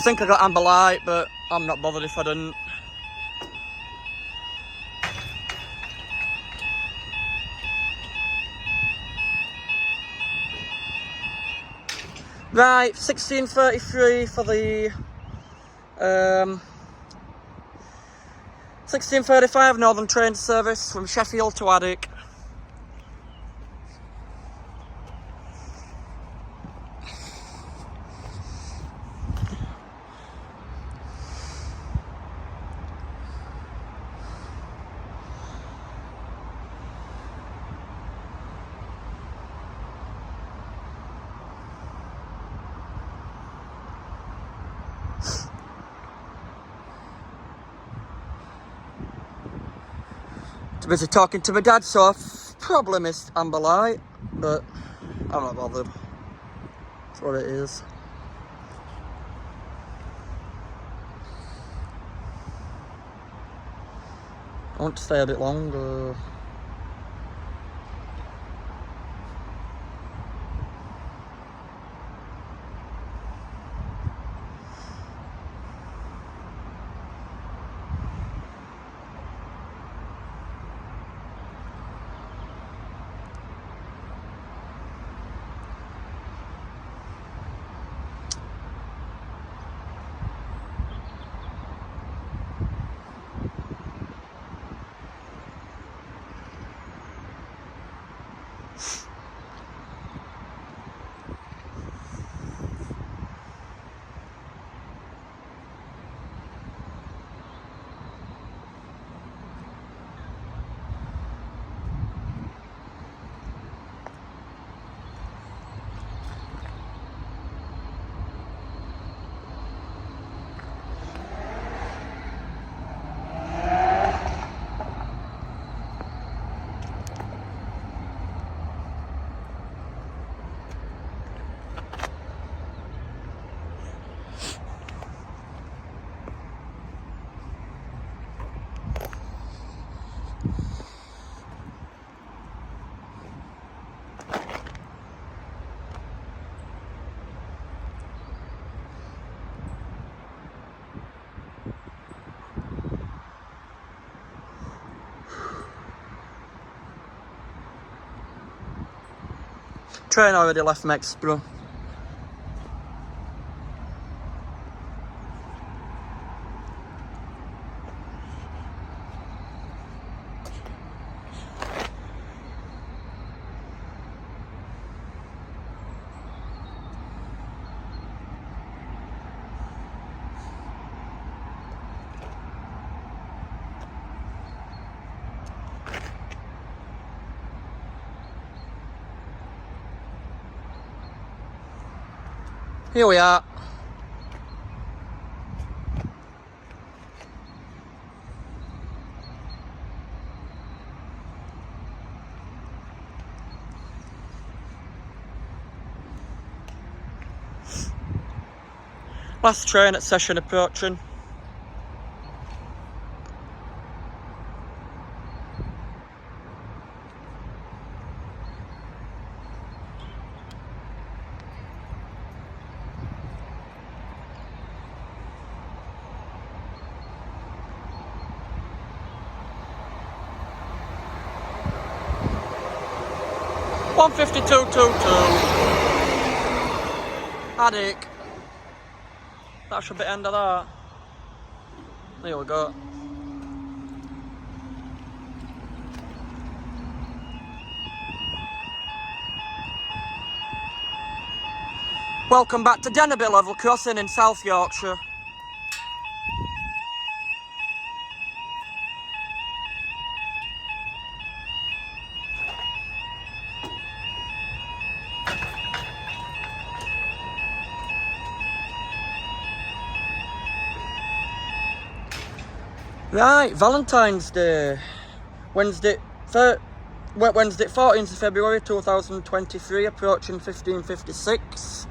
think I got amber light, but I'm not bothered if I didn't. Right, 16:33 for the 16:35 Northern train service from Sheffield to Addick. Too busy talking to my dad, so I've probably missed amber light, but I'm not bothered. That's what it is. I want to stay a bit longer. Train already left Mexborough. Here we are. Last train at Session approaching. One 52.22. Addick. That should be the end of that. There we go. Welcome back to Denaby level crossing in South Yorkshire. Right, Valentine's Day, Wednesday 14th of February 2023, approaching 15:56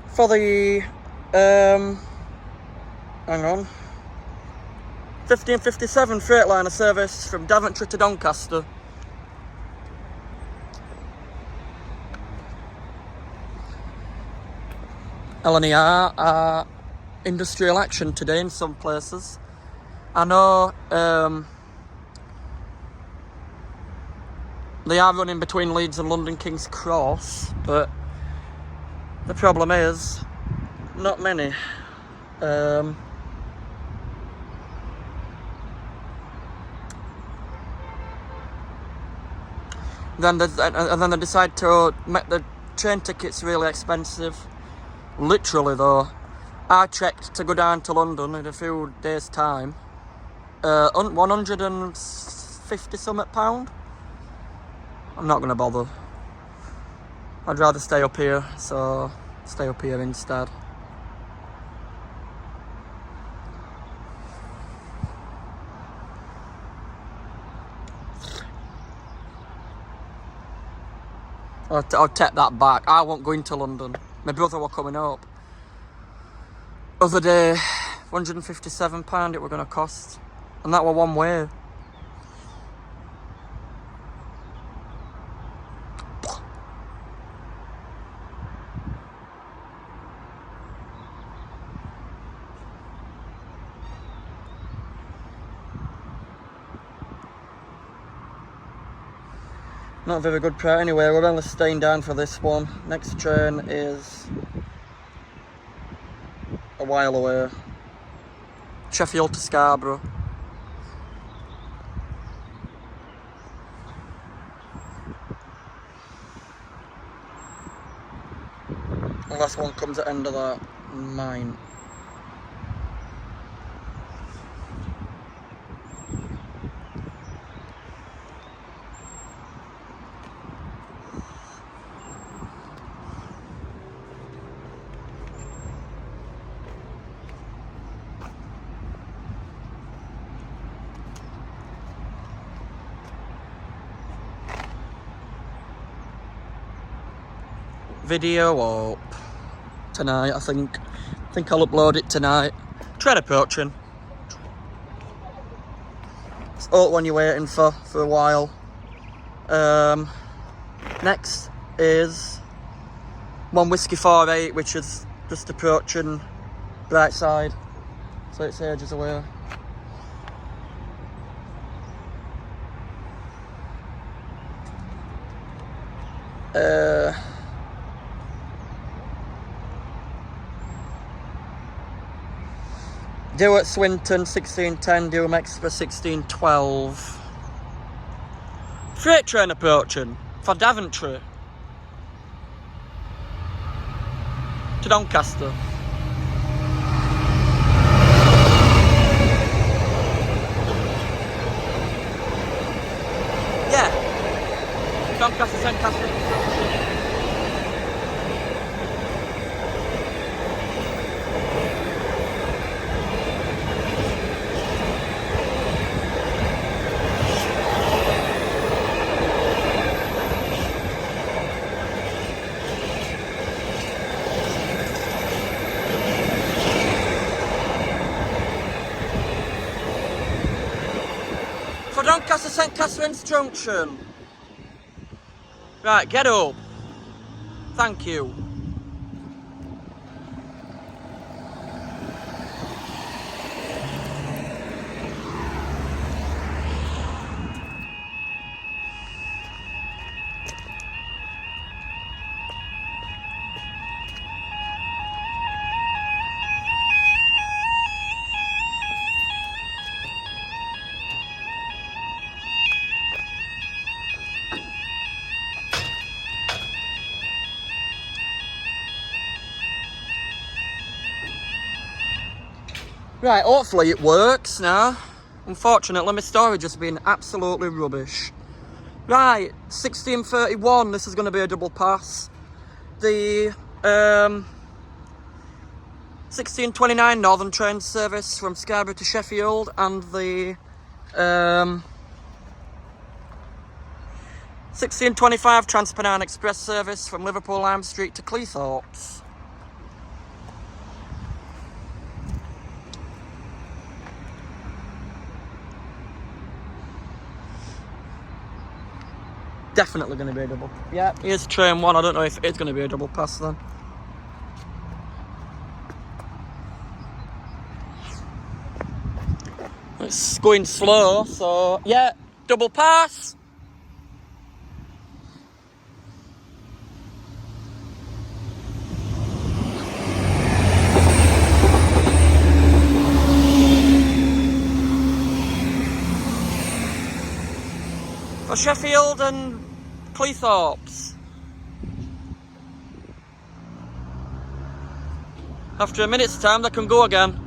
for the, hang on, 15:57 Freightliner service from Daventry to Doncaster. LNER are industrial action today in some places. I know they are running between Leeds and London King's Cross, but the problem is not many. Then they decide to make the train tickets really expensive. Literally though, I checked to go down to London in a few days' time. 150 something pound. I'm not gonna bother. I'd rather stay up here, so stay up here instead. I'll take that back. I won't go into London. My brother were coming up. Other day, £157 it were gonna cost. And that were one way. Not a very good price. Anyway, we're only staying down for this one. Next train is a while away. Sheffield to Scarborough. The last one comes at the end of that. Mine. Video up tonight, I think I'll upload it tonight. Train approaching. It's up when you're waiting for a while. Next is 1 Whiskey 48, which is just approaching Brightside, so it's ages away. Due at Swinton 1610, due Exeter 1612. Freight train approaching for Daventry to Doncaster. Yeah, Doncaster, St. Catherine. For Doncaster St. Catherine's Junction. Right, get up. Thank you. Right, hopefully it works now. Unfortunately, my storage has been absolutely rubbish. Right, 1631, this is going to be a double pass. The 1629 Northern train service from Scarborough to Sheffield, and the 1625 Transpennine Express service from Liverpool Lime Street to Cleethorpes. Definitely going to be a double. Yeah, here's train one. I don't know if it's going to be a double pass then. It's going slow, so yeah, double pass. For Sheffield and Cleethorpes. After a minute's time, they can go again.